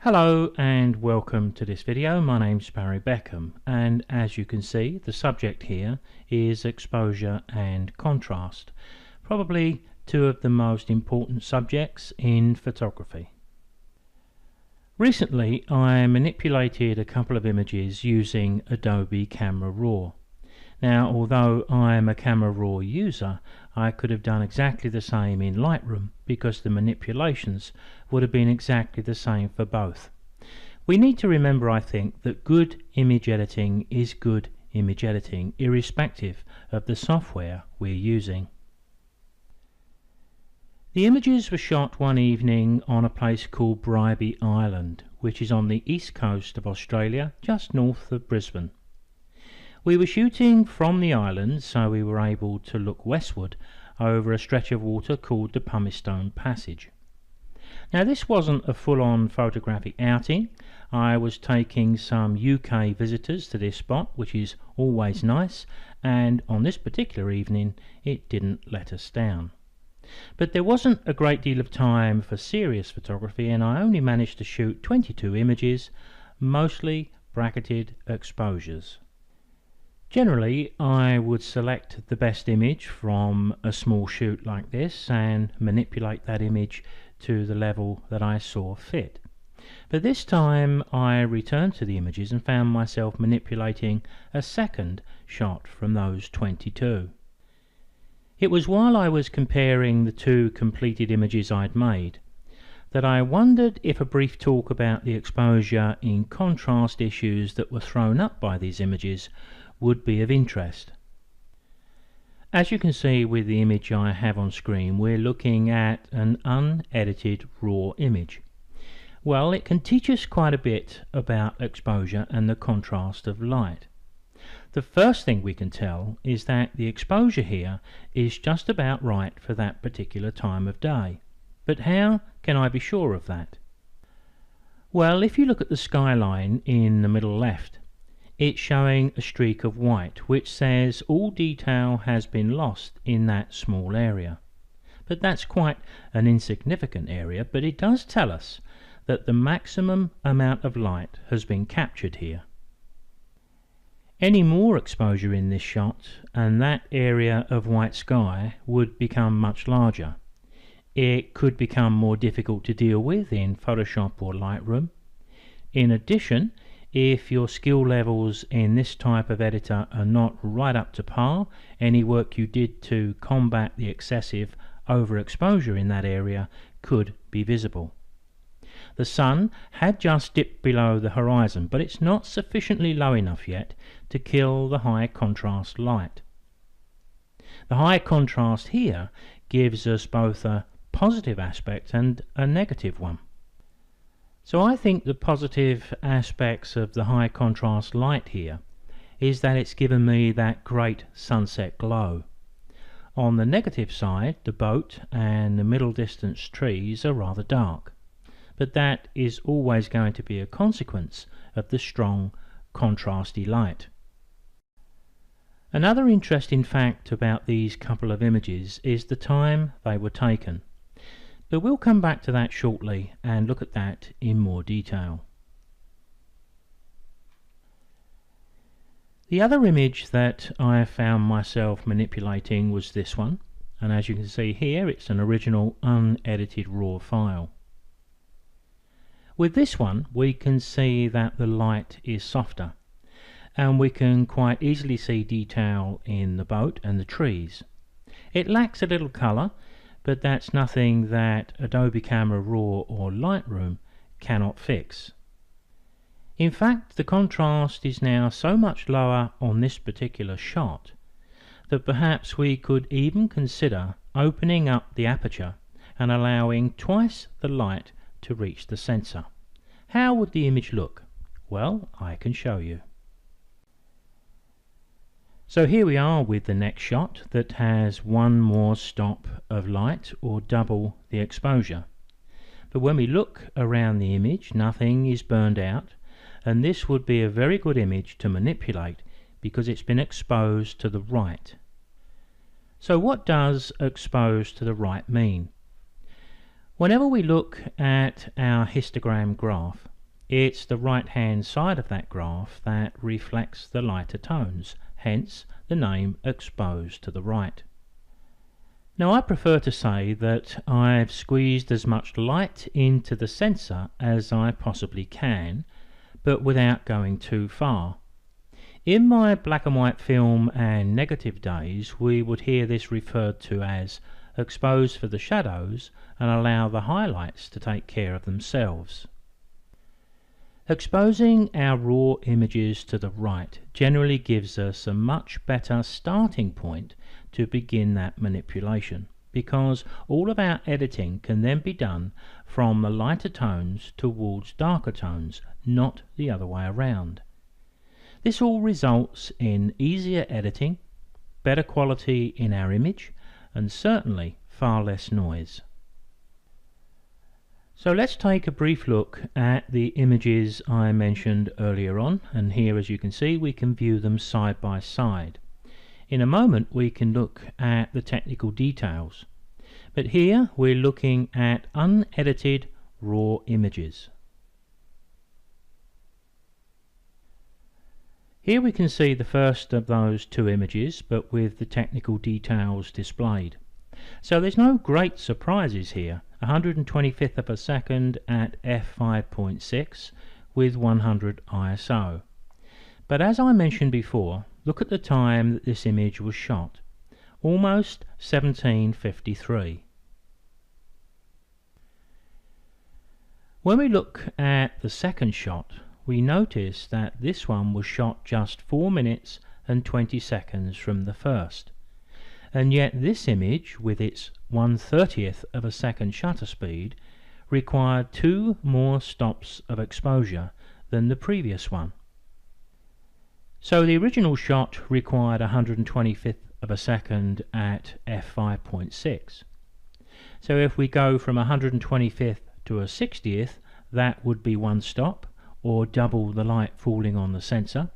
Hello and welcome to this video. My name's Beckham, and as you can see, the subject here is exposure and contrast, probably two of the most important subjects in photography. Recently I manipulated a couple of images using Adobe Camera Raw. Now, although I am a Camera Raw user, I could have done exactly the same in Lightroom because the manipulations would have been exactly the same for both. We need to remember, I think, that good image editing is good image editing, irrespective of the software we're using. The images were shot one evening on a place called Bribie Island, which is on the east coast of Australia, just north of Brisbane. We were shooting from the island, so we were able to look westward over a stretch of water called the Pumicestone Passage. Now, this wasn't a full-on photographic outing. I was taking some UK visitors to this spot, which is always nice, and on this particular evening it didn't let us down. But there wasn't a great deal of time for serious photography, and I only managed to shoot 22 images, mostly bracketed exposures. Generally, I would select the best image from a small shoot like this and manipulate that image to the level that I saw fit. But this time I returned to the images and found myself manipulating a second shot from those 22. It was while I was comparing the two completed images I'd made that I wondered if a brief talk about the exposure in contrast issues that were thrown up by these images would be of interest. As you can see with the image I have on screen, we're looking at an unedited raw image. Well, it can teach us quite a bit about exposure and the contrast of light. The first thing we can tell is that the exposure here is just about right for that particular time of day. But how can I be sure of that? Well, if you look at the skyline in the middle left, it's showing a streak of white which says all detail has been lost in that small area. But that's quite an insignificant area, but it does tell us that the maximum amount of light has been captured here. Any more exposure in this shot and that area of white sky would become much larger. It could become more difficult to deal with in Photoshop or Lightroom. In addition, if your skill levels in this type of editor are not right up to par, any work you did to combat the excessive overexposure in that area could be visible. The sun had just dipped below the horizon, but it's not sufficiently low enough yet to kill the high contrast light. The high contrast here gives us both a positive aspect and a negative one. So I think the positive aspects of the high contrast light here is that it's given me that great sunset glow. On the negative side, the boat and the middle distance trees are rather dark, but that is always going to be a consequence of the strong contrasty light. Another interesting fact about these couple of images is the time they were taken. But we'll come back to that shortly and look at that in more detail. The other image that I found myself manipulating was this one, and as you can see here, it's an original unedited raw file. With this one we can see that the light is softer, and we can quite easily see detail in the boat and the trees. It lacks a little colour, but that's nothing that Adobe Camera Raw or Lightroom cannot fix. In fact, the contrast is now so much lower on this particular shot that perhaps we could even consider opening up the aperture and allowing twice the light to reach the sensor. How would the image look? Well, I can show you. So here we are with the next shot that has one more stop of light or double the exposure. But when we look around the image, nothing is burned out, and this would be a very good image to manipulate because it's been exposed to the right. So what does exposed to the right mean? Whenever we look at our histogram graph, It's the right hand side of that graph that reflects the lighter tones, hence the name exposed to the right. Now I prefer to say that I've squeezed as much light into the sensor as I possibly can, but without going too far. In my black and white film and negative days, we would hear this referred to as expose for the shadows and allow the highlights to take care of themselves. Exposing our raw images to the right generally gives us a much better starting point to begin that manipulation, because all of our editing can then be done from the lighter tones towards darker tones, not the other way around. This all results in easier editing, better quality in our image, and certainly far less noise. So let's take a brief look at the images I mentioned earlier on, and here, as you can see, we can view them side by side. In a moment we can look at the technical details, but here we're looking at unedited raw images. Here we can see the first of those two images, but with the technical details displayed. So there's no great surprises here. 125th of a second at f5.6 with 100 ISO. But as I mentioned before, look at the time that this image was shot. Almost 1753. When we look at the second shot, we notice that this one was shot just 4 minutes and 20 seconds from the first, and yet this image, with its 1/30th of a second shutter speed, required 2 more stops of exposure than the previous one. So the original shot required 125th of a second at f5.6. So if we go from 125th to a 60th, that would be 1 stop, or double the light falling on the sensor.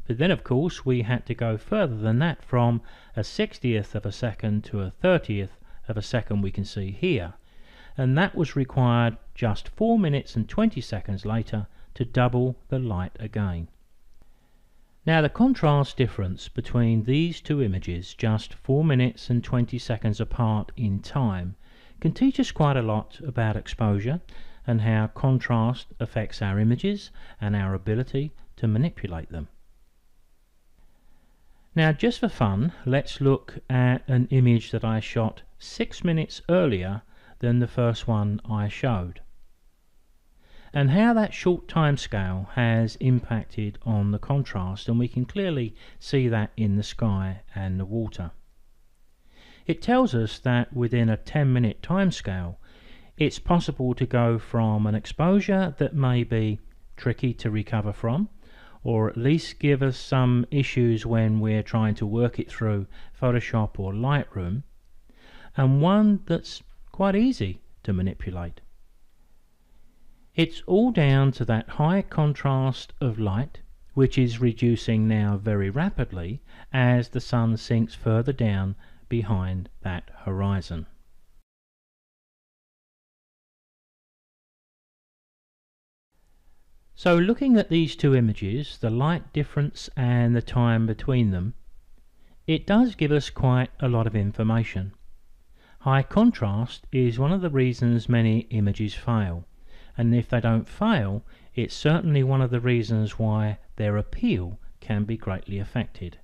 But then of course we had to go further than that, from a 60th of a second to a 30th of a second we can see here, and that was required just 4 minutes and 20 seconds later to double the light again. Now the contrast difference between these two images, just 4 minutes and 20 seconds apart in time, can teach us quite a lot about exposure and how contrast affects our images and our ability to manipulate them. Now just for fun, let's look at an image that I shot 6 minutes earlier than the first one I showed, and how that short time scale has impacted on the contrast, and we can clearly see that in the sky and the water. It tells us that within a 10-minute time scale it's possible to go from an exposure that may be tricky to recover from, or at least give us some issues when we're trying to work it through Photoshop or Lightroom, and one that's quite easy to manipulate. It's all down to that high contrast of light, which is reducing now very rapidly as the sun sinks further down behind that horizon. So looking at these two images, the light difference and the time between them, it does give us quite a lot of information. High contrast is one of the reasons many images fail, and if they don't fail, it's certainly one of the reasons why their appeal can be greatly affected.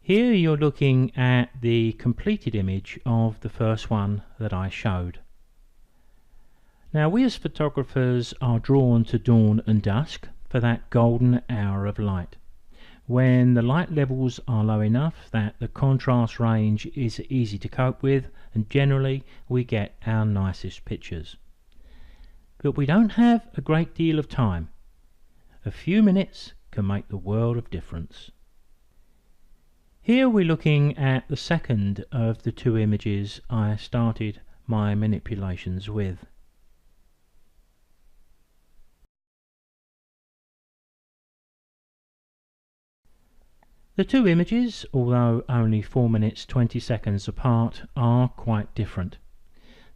Here you're looking at the completed image of the first one that I showed. Now we as photographers are drawn to dawn and dusk for that golden hour of light, when the light levels are low enough that the contrast range is easy to cope with, and generally we get our nicest pictures. But we don't have a great deal of time. A few minutes can make the world of difference. Here we're looking at the second of the two images I started my manipulations with. The two images, although only 4 minutes 20 seconds apart, are quite different.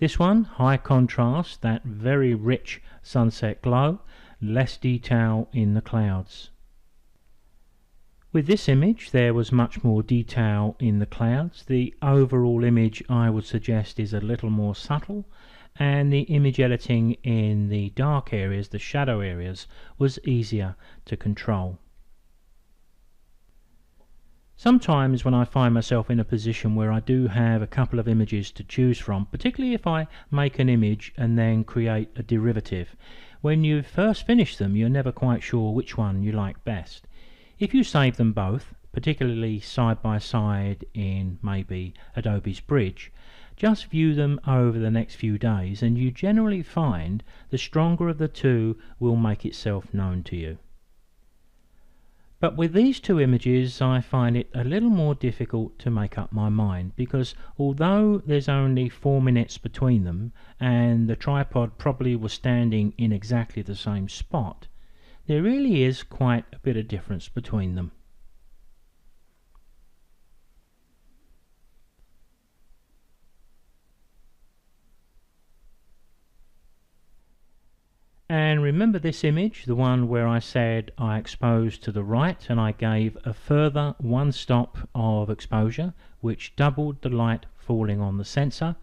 This one, high contrast, that very rich sunset glow, less detail in the clouds. With this image there was much more detail in the clouds. The overall image, I would suggest, is a little more subtle, and the image editing in the dark areas, the shadow areas, was easier to control. Sometimes when I find myself in a position where I do have a couple of images to choose from, particularly if I make an image and then create a derivative, when you first finish them you're never quite sure which one you like best. If you save them both, particularly side by side in maybe Adobe's Bridge, just view them over the next few days and you generally find the stronger of the two will make itself known to you. But with these two images I find it a little more difficult to make up my mind, because although there's only 4 minutes between them and the tripod probably was standing in exactly the same spot, there really is quite a bit of difference between them. And remember this image, the one where I said I exposed to the right and I gave a further 1 stop of exposure which doubled the light falling on the sensor?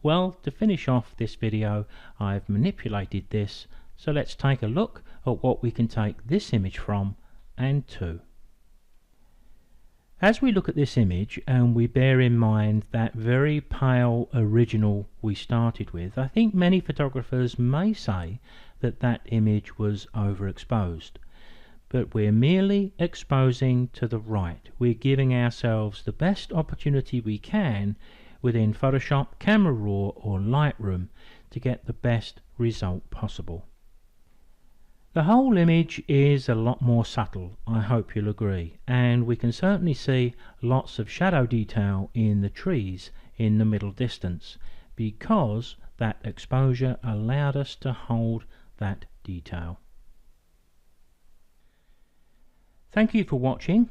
Well, to finish off this video I've manipulated this, so let's take a look at what we can take this image from and to. As we look at this image and we bear in mind that very pale original we started with, I think many photographers may say that that image was overexposed. But we're merely exposing to the right. We're giving ourselves the best opportunity we can within Photoshop, Camera Raw or Lightroom to get the best result possible. The whole image is a lot more subtle, I hope you'll agree, and we can certainly see lots of shadow detail in the trees in the middle distance, because that exposure allowed us to hold that detail. Thank you for watching.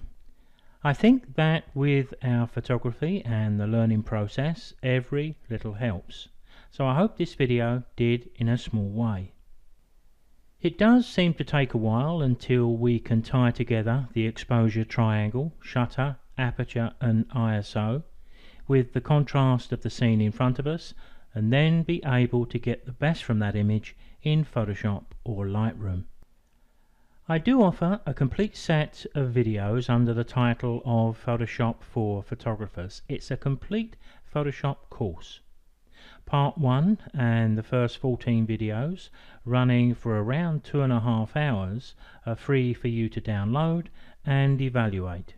I think that with our photography and the learning process, every little helps. So I hope this video did in a small way. It does seem to take a while until we can tie together the exposure triangle, shutter, aperture and ISO with the contrast of the scene in front of us, and then be able to get the best from that image in Photoshop or Lightroom. I do offer a complete set of videos under the title of Photoshop for Photographers. It's a complete Photoshop course. Part 1 and the first 14 videos, running for around 2.5 hours, are free for you to download and evaluate.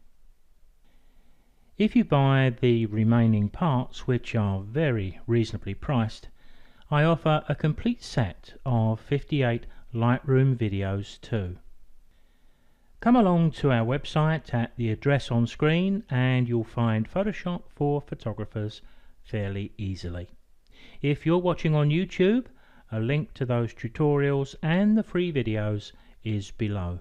If you buy the remaining parts, which are very reasonably priced, I offer a complete set of 58 Lightroom videos too. Come along to our website at the address on screen and you'll find Photoshop for Photographers fairly easily. If you're watching on YouTube, a link to those tutorials and the free videos is below.